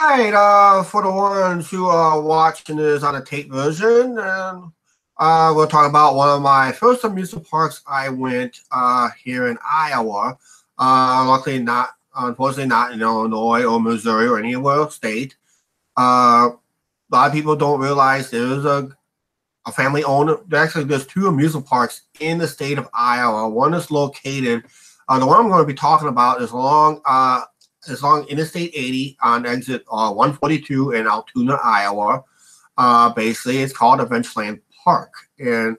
Right, for the ones who are watching this on a tape version, and we'll talk about one of my first amusement parks I went here in Iowa. Luckily, not unfortunately not in Illinois or Missouri or anywhere state. A lot of people don't realize there's a family owned. Actually, there's two amusement parks in the state of Iowa. One is located. The one I'm going to be talking about is along Interstate 80 on exit 142 in Altoona, Iowa. Basically, it's called Adventureland Park in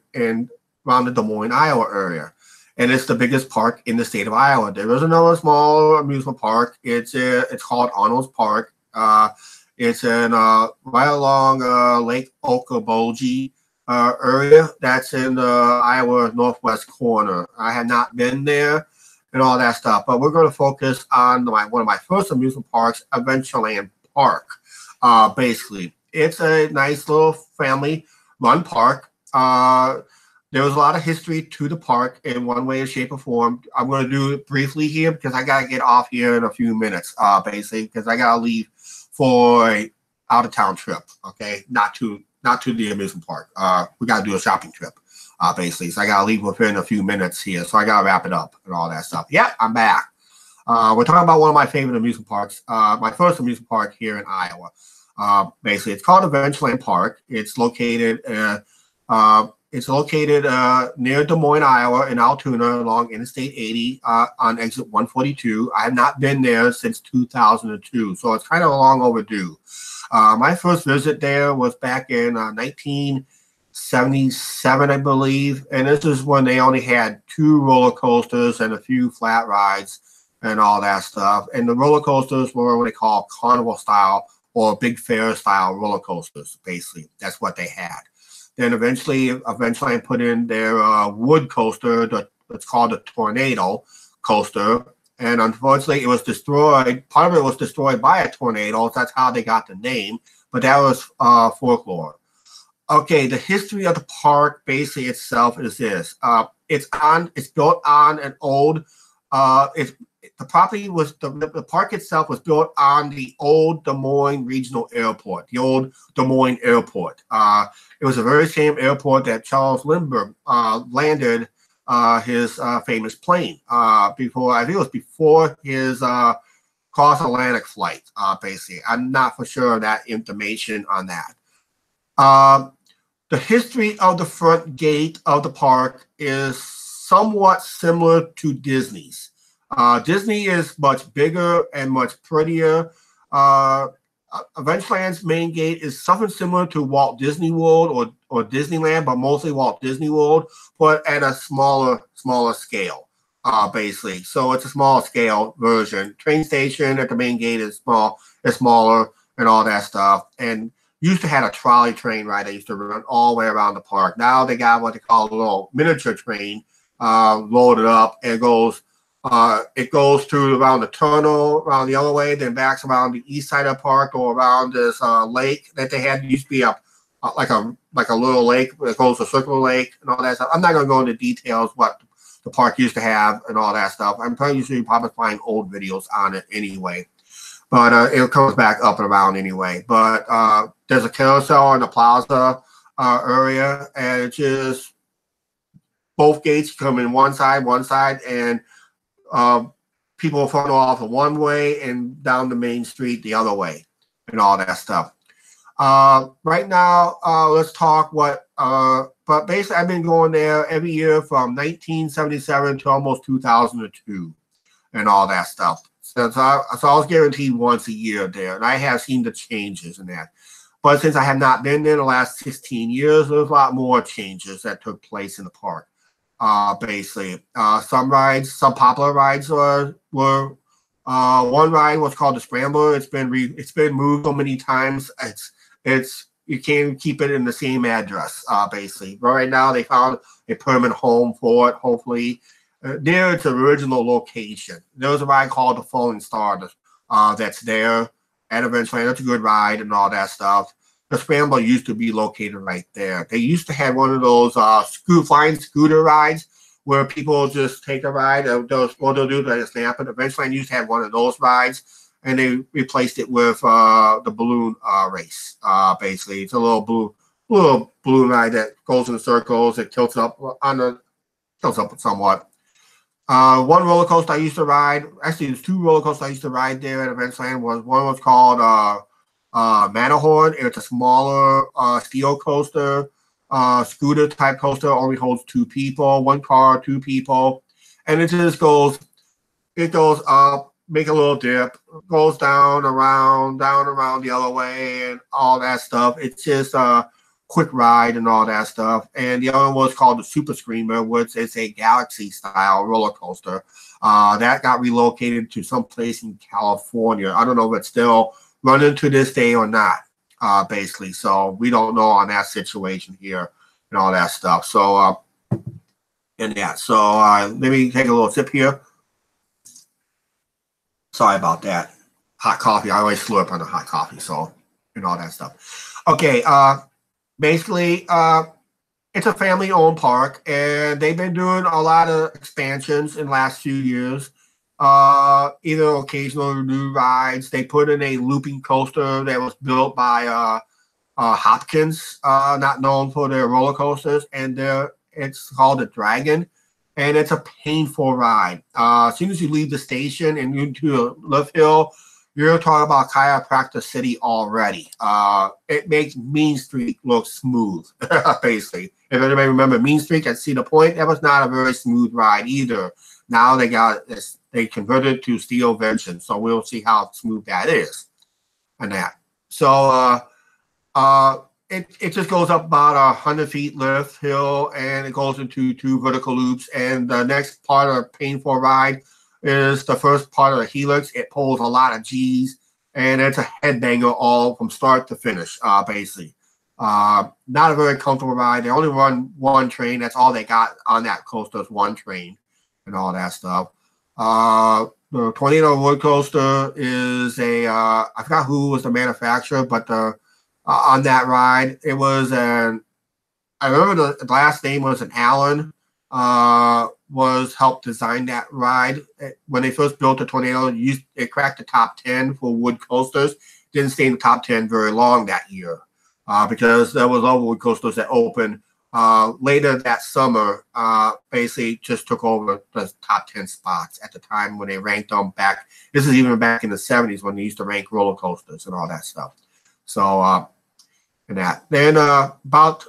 around the Des Moines, Iowa area, and it's the biggest park in the state of Iowa. There is another small amusement park. It's called Arnold's Park. It's in right along Lake Okoboji area. That's in the Iowa northwest corner. I have not been there and all that stuff, but we're going to focus on one of my first amusement parks, Adventureland Park. Basically, it's a nice little family-run park. There was a lot of history to the park in one way, shape, or form. I'm going to do it briefly here because I got to get off here in a few minutes, basically, because I got to leave for a out-of-town trip. Okay, not to the amusement park. We got to do a shopping trip, basically. So I got to leave within a few minutes here. So I got to wrap it up and all that stuff. Yeah, I'm back. We're talking about one of my favorite amusement parks, my first amusement park here in Iowa. Basically, it's called Adventureland Park. It's located near Des Moines, Iowa, in Altoona, along Interstate 80 on exit 142. I have not been there since 2002, so it's kind of long overdue. My first visit there was back in 1977, I believe, and this is when they only had two roller coasters and a few flat rides and all that stuff. And the roller coasters were what they call carnival style or big fair style roller coasters. Basically, that's what they had. Then eventually I put in their wood coaster. It's called a tornado coaster. And unfortunately, it was destroyed. Part of it was destroyed by a tornado. So that's how they got the name. But that was folklore. Okay, the history of the park basically itself is this. It's built on an old. The park itself was built on the old Des Moines Regional Airport, the old Des Moines Airport. It was the very same airport that Charles Lindbergh landed his famous plane before. I think it was before his cross-Atlantic flight. Basically, I'm not for sure of that information on that. The history of the front gate of the park is somewhat similar to Disney's. Disney is much bigger and much prettier. Adventureland's main gate is something similar to Walt Disney World or Disneyland, but mostly Walt Disney World, but at a smaller scale, basically. So it's a small scale version. Train station at the main gate is smaller, and all that stuff. And used to have a trolley train ride that used to run all the way around the park. Now they got what they call a little miniature train loaded up and it goes through around the tunnel, around the other way, then backs around the east side of the park or around this lake that they had. It used to be like a little lake that goes to Circle Lake and all that stuff. I'm not going to go into details what the park used to have and all that stuff. I'm probably find old videos on it anyway. But it comes back up and around anyway. But there's a carousel in the plaza area, and it's just both gates come in one side, and people funnel off one way and down the main street the other way and all that stuff. Right now, let's talk but basically I've been going there every year from 1977 to almost 2002 and all that stuff. So I was guaranteed once a year there, and I have seen the changes in that. But since I have not been there in the last 16 years, there's a lot more changes that took place in the park. Basically, some popular rides were one ride was called the Scrambler. It's been moved so many times. You can't keep it in the same address. Basically, but right now they found a permanent home for it. Hopefully, near its original location. There was a ride called the Falling Star that's there at Adventureland. That's a good ride and all that stuff. The Scrambler used to be located right there. They used to have one of those flying scooter rides where people just take a ride. What they'll do is they snap it. Adventureland used to have one of those rides, and they replaced it with the balloon race. Basically, it's a little balloon ride that goes in circles. It tilts up somewhat. One roller coaster I used to ride. Actually, there's two roller coasters I used to ride there at Adventureland. One was called Matterhorn. It's a smaller steel coaster, scooter type coaster. Only holds 2 people, 1 car, 2 people, and it just goes. It goes up, make a little dip, goes down around the other way, and all that stuff. It's just a quick ride and all that stuff. And the other one was called the Super Screamer, which is a Galaxy style roller coaster. That got relocated to some place in California. I don't know if it's still running to this day or not, basically. So we don't know on that situation here and all that stuff. So, and yeah, so let me take a little sip here. Sorry about that. Hot coffee. I always slurp on the hot coffee, so, and all that stuff. Okay, basically, it's a family-owned park, and they've been doing a lot of expansions in the last few years. Either occasional new rides. They put in a looping coaster that was built by Hopkins, not known for their roller coasters, and it's called the Dragon. And it's a painful ride. As soon as you leave the station and into Lift Hill, you're talking about chiropractor city already. It makes Mean Street look smooth, basically. If anybody remember Mean Street at Cedar Point, that was not a very smooth ride either. Now they converted to steel vention, so we'll see how smooth that is. And that. So it just goes up about 100 feet lift hill, and it goes into 2 vertical loops. And the next part of the painful ride is the first part of the helix. It pulls a lot of G's, and it's a headbanger all from start to finish, basically. Not a very comfortable ride. They only run 1 train. That's all they got on that coaster is 1 train and all that stuff. The Tornado roller coaster is I forgot who was the manufacturer, but on that ride, it was I remember the last name was an Allen, helped design that ride. When they first built the Tornado, it cracked the top 10 for wood coasters. Didn't stay in the top 10 very long that year, because there was other wood coasters that opened later that summer. Basically just took over the top 10 spots at the time when they ranked them back. This is even back in the 70s when they used to rank roller coasters and all that stuff. So, and that. Then about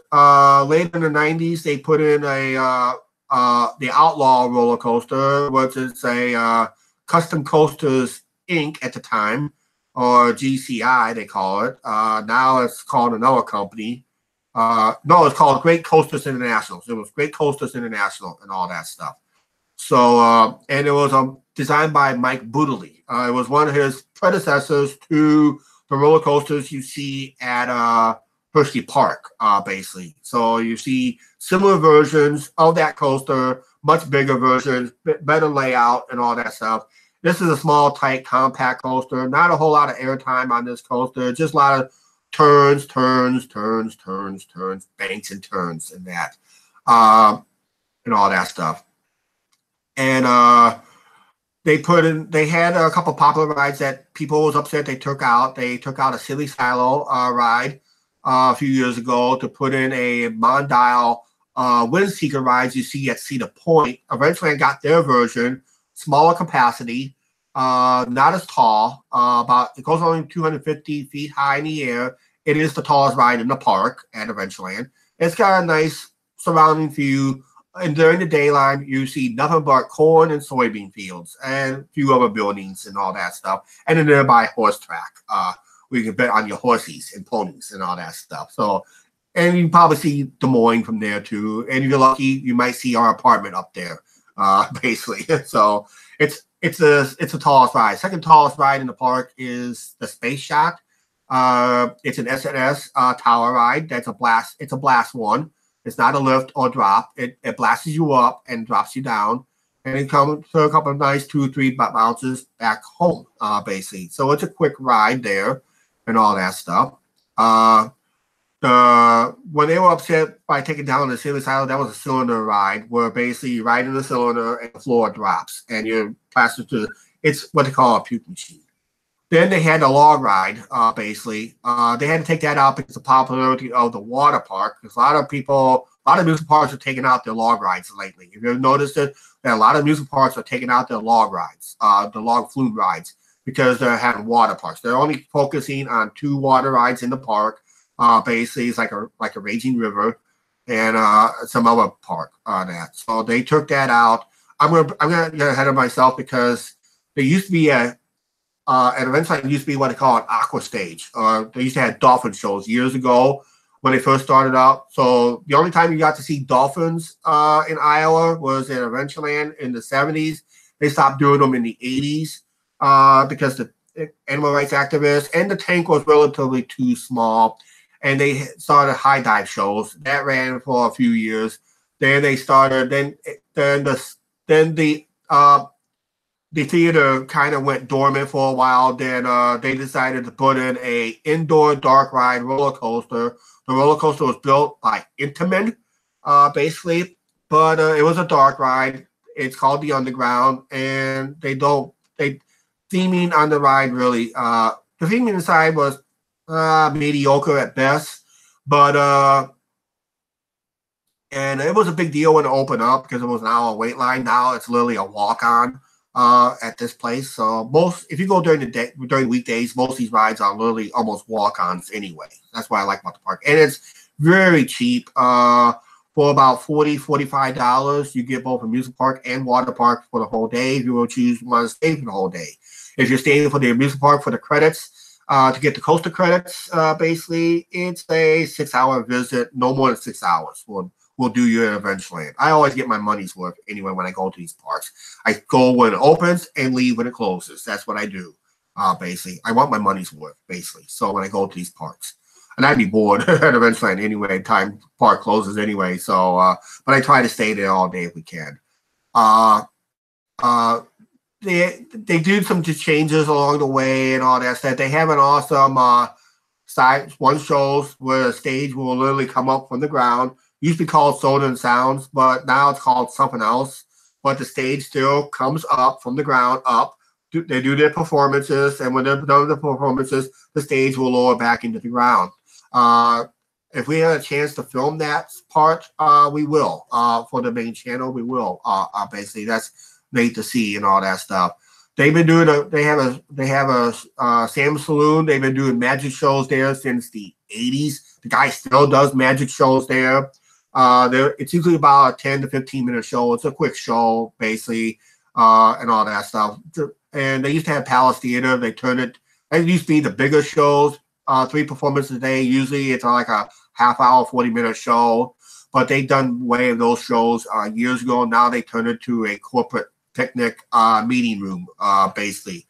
later in the 90s, they put in the Outlaw roller coaster, which is a Custom Coasters Inc. at the time, or GCI they call it. Now it's called another company. No, it's called Great Coasters International. So it was Great Coasters International and all that stuff. So and it was designed by Mike Bootley. It was one of his predecessors to the roller coasters you see at Hershey Park, basically. So you see similar versions of that coaster, much bigger versions, better layout and all that stuff. This is a small, tight, compact coaster. Not a whole lot of airtime on this coaster. Just a lot of turns, banks and turns and that, and all that stuff. And they had a couple popular rides that people was upset they took out. They took out a Silly Silo ride a few years ago to put in a Mondial Windseeker rides you see at Cedar Point. Eventually, I got their version, smaller capacity, not as tall. It goes only 250 feet high in the air. It is the tallest ride in the park at Adventureland. It's got a nice surrounding view. And during the daylight, you see nothing but corn and soybean fields and a few other buildings and all that stuff. And a nearby horse track where you can bet on your horses and ponies and all that stuff. So, and you probably see Des Moines from there too. And if you're lucky, you might see our apartment up there, basically. So it's the tallest ride. Second tallest ride in the park is the Space Shot. It's an SNS tower ride. That's a blast. It's a blast one. It's not a lift or drop. It blasts you up and drops you down. And it comes to a couple of nice 2 or 3 bounces back home, basically. So it's a quick ride there and all that stuff. When they were upset by taking down the Silly Silo, that was a cylinder ride where basically you ride in the cylinder and the floor drops and you're plastered to it's what they call a puke machine. Then they had the log ride, basically. They had to take that out because of the popularity of the water park. Because a lot of amusement parks are taking out their log rides lately. If you've noticed it, that a lot of amusement parks are taking out their log rides, the log flume rides, because they're having water parks. They're only focusing on 2 water rides in the park. Basically, it's like a raging river and some other park on that. So they took that out. I'm gonna get ahead of myself because there used to be at eventually it used to be what they call an aqua stage. They used to have dolphin shows years ago when they first started out. So the only time you got to see dolphins in Iowa was at Adventureland in the 70s. They stopped doing them in the 80s because the animal rights activists and the tank was relatively too small. And they started high dive shows that ran for a few years. Then they started. Then the theater kind of went dormant for a while. Then they decided to put in a indoor dark ride roller coaster. The roller coaster was built by Intamin, basically, but it was a dark ride. It's called the Underground, and theming on the ride really. The theming inside was mediocre at best, but and it was a big deal when it opened up because it was an hour wait line. Now it's literally a walk on at this place. So if you go during the day, during weekdays, most of these rides are literally almost walk-ons anyway. That's what I like about the park, and it's very cheap. For about $45, you get both amusement park and water park for the whole day. If you will choose want to stay for the whole day. If you're staying for the amusement park for the credits, to get the coaster credits, basically, it's a 6-hour visit, no more than 6 hours. We'll do you at Adventureland. I always get my money's worth anyway when I go to these parks. I go when it opens and leave when it closes. That's what I do, basically. I want my money's worth, basically. So when I go to these parks. And I'd be bored at Adventureland anyway. Time park closes anyway. So, but I try to stay there all day if we can. They do some changes along the way and all that stuff. They have an awesome one shows where a stage will literally come up from the ground. Used to be called Soda and Sounds, but now it's called something else. But the stage still comes up from the ground up. They do their performances, and when they're done with the performances, the stage will lower back into the ground. If we have a chance to film that part, we will. For the main channel, we will. Basically, that's neat to see and all that stuff. They've been doing they have a Sam Saloon. They've been doing magic shows there since the 80s. The guy still does magic shows there. It's usually about a 10 to 15-minute show. It's a quick show, basically, and all that stuff. And they used to have Palace Theater. They turned it. It used to be the bigger shows, 3 performances a day. Usually it's like a half-hour, 40-minute show. But they've done way of those shows years ago. Now they turned it to a corporate picnic meeting room, basically,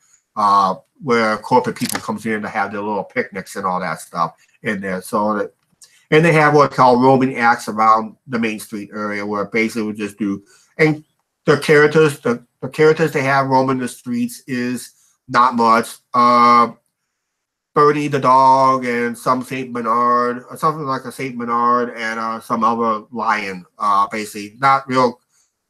where corporate people comes in to have their little picnics and all that stuff in there. So, and they have what's called roaming acts around the Main Street area, where basically we just do, and the characters they have roaming the streets is not much. Bernie the dog and some Saint Bernard, or something like a Saint Bernard and some other lion. Basically, not real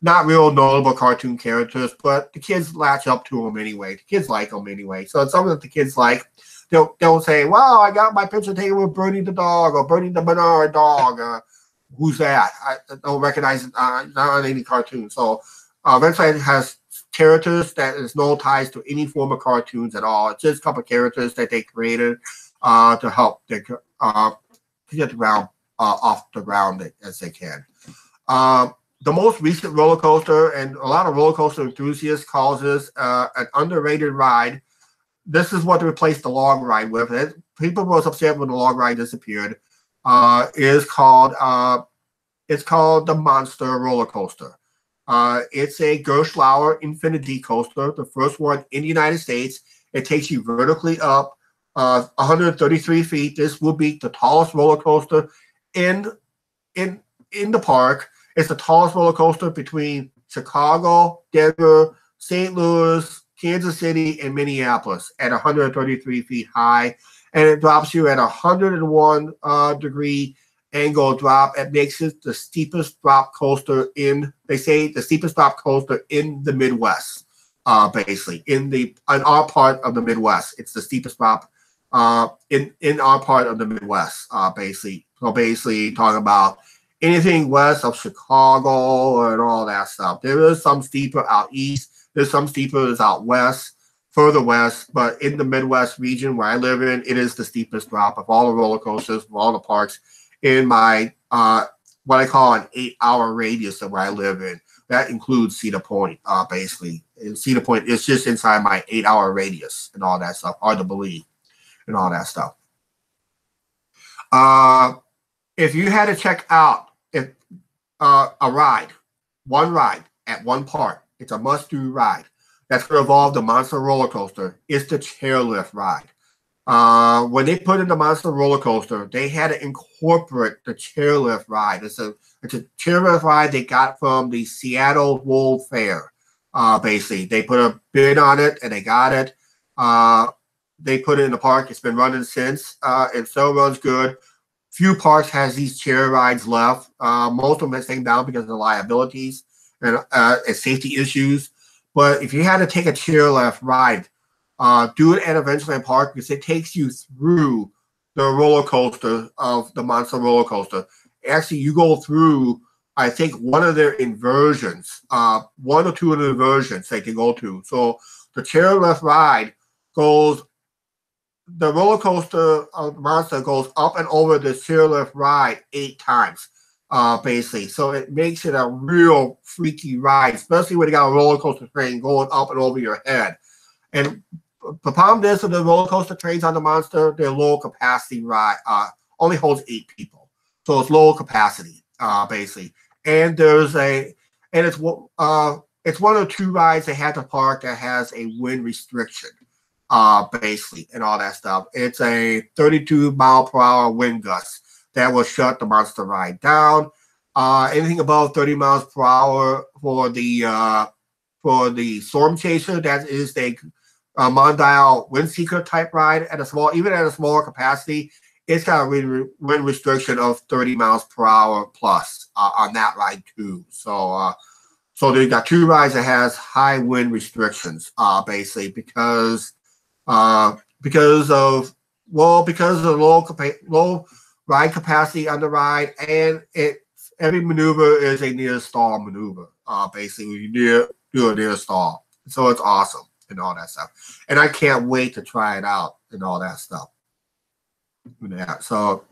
notable cartoon characters, but the kids latch up to them anyway. The kids like them anyway. So it's something that the kids like. They'll say, "Well, I got my picture taken with Bernie the dog or Bernie the Bernard dog." Who's that? I don't recognize it. Not on any cartoon. So eventually it has characters that is no ties to any form of cartoons at all. It's just a couple of characters that they created to help get the ground off the ground as they can. The most recent roller coaster, and a lot of roller coaster enthusiasts calls this an underrated ride. This is what they replaced the log ride with. People were upset when the log ride disappeared. It's called the Monster Roller Coaster. It's a Gerstlauer Infinity coaster, the first one in the United States. It takes you vertically up 133 feet. This will be the tallest roller coaster in the park. It's the tallest roller coaster between Chicago, Denver, St. Louis, Kansas City, and Minneapolis at 133 feet high. And it drops you at 101 degree angle drop. It makes it the steepest drop coaster in, they say, the steepest drop coaster in the Midwest. basically in our part of the Midwest. It's the steepest drop in our part of the Midwest, basically. So basically talking about anything west of Chicago and all that stuff. There is some steeper out east. There's some steeper out west, further west, but in the Midwest region where I live in, it is the steepest drop of all the roller coasters, of all the parks in my what I call an 8-hour radius of where I live in. That includes Cedar Point, basically. And Cedar Point is just inside my 8-hour radius and all that stuff. Hard to believe and all that stuff. If you had to check out if one ride at one park, it's a must-do ride. That's going to involve the Monster roller coaster. It's the chairlift ride. When they put in the Monster roller coaster, they had to incorporate the chairlift ride. It's a chairlift ride they got from the Seattle World Fair. Basically, they put a bid on it and they got it. They put it in the park. It's been running since. It still runs good. Few parks has these chair rides left. Most of them have taken down because of the liabilities and safety issues. But if you had to take a chairlift ride, do it at Adventureland Park because it takes you through the roller coaster of the Monster roller coaster. Actually, you go through, I think, one of their inversions, one or two of the inversions they can go to. So the chairlift ride goes, the roller coaster of Monster goes up and over the chairlift ride 8 times, basically. So it makes it a real freaky ride, especially when you got a roller coaster train going up and over your head. And the problem is with the roller coaster trains on the Monster, they're low capacity ride, only holds 8 people. So it's lower capacity, basically. And it's one or two rides they had to park that has a wind restriction, basically, and all that stuff. It's a 32-mile-per-hour wind gust that will shut the Monster ride down. Anything above 30 miles per hour for the Storm Chaser, that is the Mondial Wind Seeker type ride at even at a smaller capacity. It's got a wind restriction of 30 miles per hour plus on that ride too. So they got 2 rides that has high wind restrictions, basically because of the low ride capacity on the ride, and every maneuver is a near stall maneuver. Basically, you do a near stall, so it's awesome and all that stuff. And I can't wait to try it out and all that stuff. Yeah, so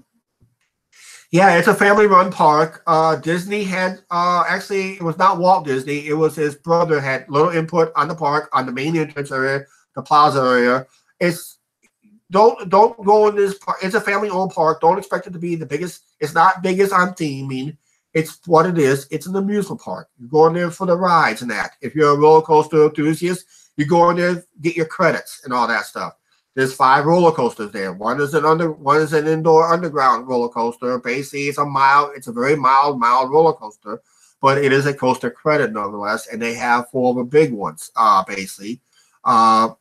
yeah, it's a family-run park. Disney had actually, it was not Walt Disney. It was his brother had little input on the park, on the main entrance area, the plaza area. Don't go in this park. It's a family-owned park. Don't expect it to be the biggest. It's not biggest on theming. It's what it is. It's an amusement park. You go in there for the rides and that. If you're a roller coaster enthusiast, you go in there, get your credits and all that stuff. There's 5 roller coasters there. One is an indoor underground roller coaster. Basically, it's a very mild roller coaster, but it is a coaster credit nonetheless. And they have 4 of the big ones, basically. I'll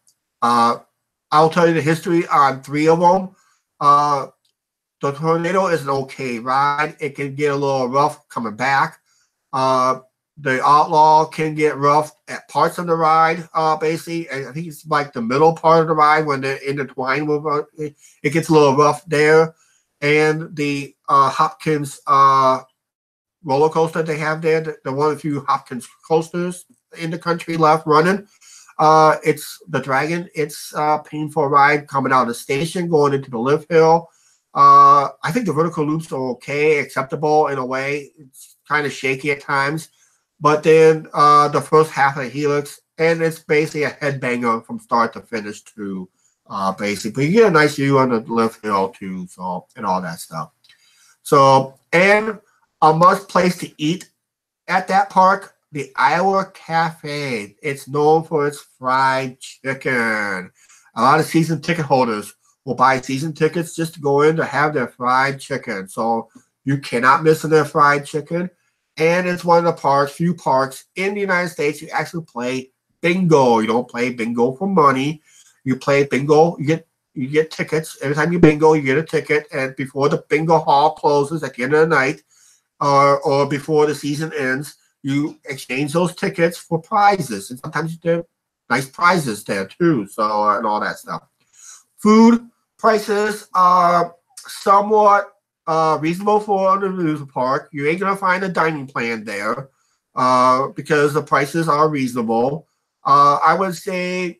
tell you the history on 3 of them. The Tornado is an okay ride. It can get a little rough coming back. The Outlaw can get rough at parts of the ride, basically. I think it's like the middle part of the ride when they're intertwined with it. It gets a little rough there. And the Hopkins roller coaster they have there, the one of the few Hopkins coasters in the country left running, it's the Dragon. It's a painful ride coming out of the station, going into the lift hill. I think the vertical loops are okay, acceptable in a way. It's kind of shaky at times. But then the first half of the Helix, and it's basically a headbanger from start to finish too, basically. But you get a nice view on the lift hill too, so, and all that stuff. So, and a must place to eat at that park, the Iowa Cafe. It's known for its fried chicken. A lot of season ticket holders will buy season tickets just to go in to have their fried chicken. So you cannot miss their fried chicken. And it's one of the few parks in the United States you actually play bingo. You don't play bingo for money. You play bingo. You get tickets. Every time you bingo, you get a ticket. And before the bingo hall closes at the end of the night, or before the season ends, you exchange those tickets for prizes. And sometimes they're nice prizes there too. So and all that stuff. Food prices are somewhat reasonable for an amusement park. You ain't gonna find a dining plan there because the prices are reasonable. I would say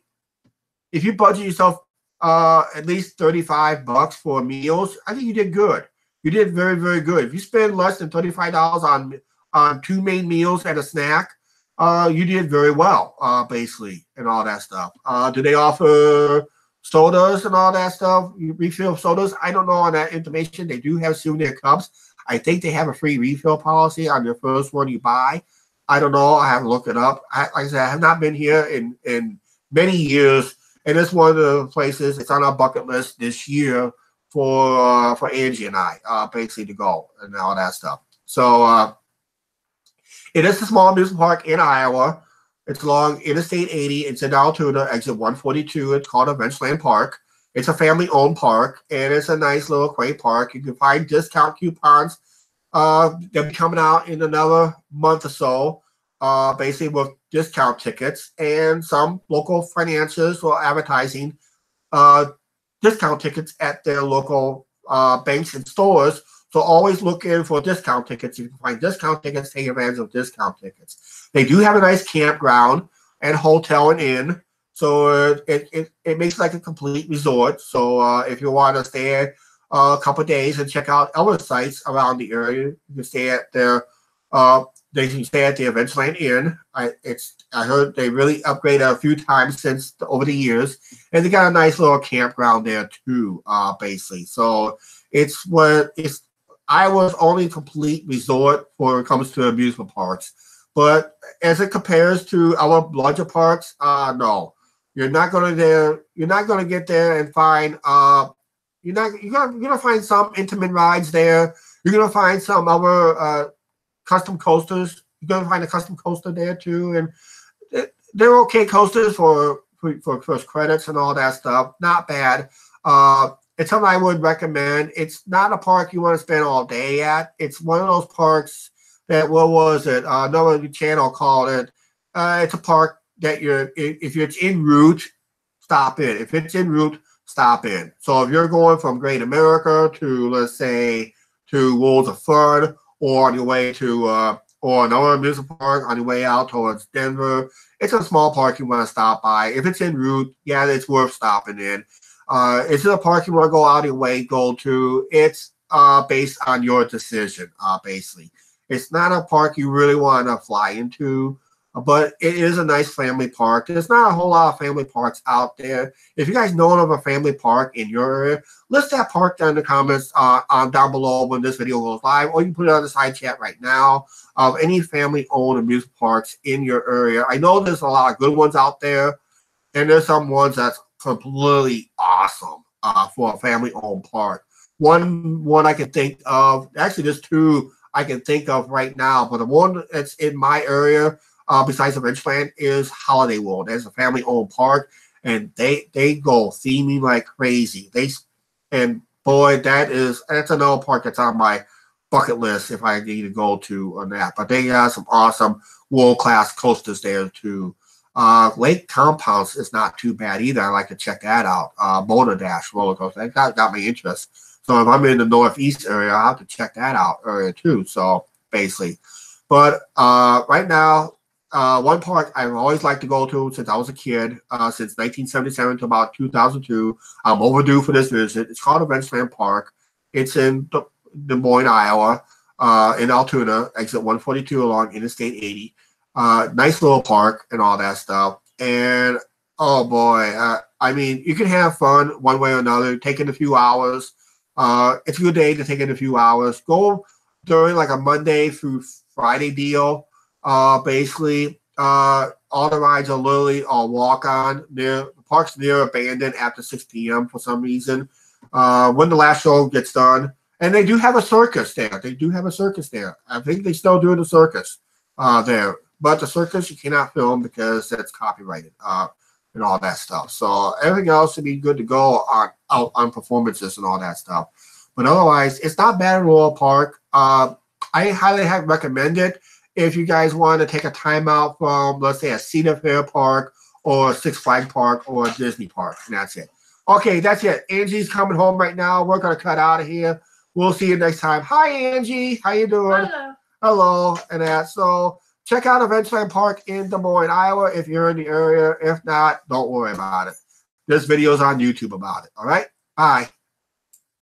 if you budget yourself at least $35 for meals, I think you did good. You did very, very good. If you spend less than $35 on two main meals and a snack, you did very well, basically, and all that stuff. Do they offer sodas and all that stuff? You refill sodas? I don't know on that information. They do have souvenir cups. I think they have a free refill policy on your first one you buy. I don't know. I have to look it up. Like I said, I have not been here in many years, and it's one of the places. It's on our bucket list this year for Angie and I, basically to go and all that stuff. So it is a small amusement park in Iowa. It's along Interstate 80. It's in Altoona, exit 142. It's called Adventureland Park. It's a family-owned park, and it's a nice little quaint park. You can find discount coupons. They'll be coming out in another month or so, basically with discount tickets, and some local financiers or advertising discount tickets at their local banks and stores. So always look in for discount tickets. You can find discount tickets, take advantage of discount tickets. They do have a nice campground and hotel and inn. So it makes like a complete resort. So if you want to stay a couple of days and check out other sites around the area, you can stay at their they can stay at the Adventureland Inn. I heard they really upgraded a few times since over the years, and they got a nice little campground there too, basically. So it's Iowa's only complete resort when it comes to amusement parks. But as it compares to our larger parks, no, you're not gonna get there and find you're gonna find some intimate rides there. You're gonna find some other custom coasters. You're gonna find a custom coaster there too, and they're okay coasters for first credits and all that stuff. Not bad. It's something I would recommend. It's not a park you want to spend all day at. It's one of those parks that, what was it? Another channel called it. It's a park that if it's en route, stop in. If it's en route, stop in. So if you're going from Great America to, let's say, to Worlds of Fun, or on your way to or another amusement park on your way out towards Denver, it's a small park you want to stop by. If it's en route, yeah, it's worth stopping in. Is it a park you want to go out of your way, go to? It's based on your decision, basically. It's not a park you really want to fly into, but it is a nice family park. There's not a whole lot of family parks out there. If you guys know of a family park in your area, list that park down in the comments down below when this video goes live, or you can put it on the side chat right now of any family-owned amusement parks in your area. I know there's a lot of good ones out there, and there's some ones that's completely awesome for a family-owned park. One I can think of, actually there's two I can think of right now, but the one that's in my area besides Adventureland is Holiday World. There's a family-owned park, and they go theming like crazy. And boy, that's another park that's on my bucket list if I need to go to on that. But they got some awesome world-class coasters there too. Lake Compounds is not too bad either. I like to check that out. Boulder Dash roller coaster. That got my interest. So if I'm in the Northeast area, I'll have to check that out area too. So basically, but right now, one park I've always liked to go to since I was a kid, since 1977 to about 2002. I'm overdue for this visit. It's called Amusement Park. It's in Des Moines, Iowa, in Altoona, exit 142 along Interstate 80. Nice little park and all that stuff. And oh boy, I mean, you can have fun one way or another. Take in a few hours. It's a good day to take in a few hours. Go during like a Monday through Friday deal. Basically, all the rides are literally all walk on. The park's near abandoned after 6 p.m. for some reason. When the last show gets done, and they do have a circus there. I think they still do the circus there. But the circus you cannot film because it's copyrighted and all that stuff. So everything else would be good to go out on performances and all that stuff. But otherwise, it's not bad at all, park. I highly recommend it if you guys want to take a time out from, let's say, a Cedar Fair park or a Six Flags park or a Disney park, and that's it. Okay, that's it. Angie's coming home right now. We're gonna cut out of here. We'll see you next time. Hi, Angie. How you doing? Hello. Hello, and that. So check out Adventureland Park in Des Moines, Iowa, if you're in the area. If not, don't worry about it. There's videos on YouTube about it. All right. Bye.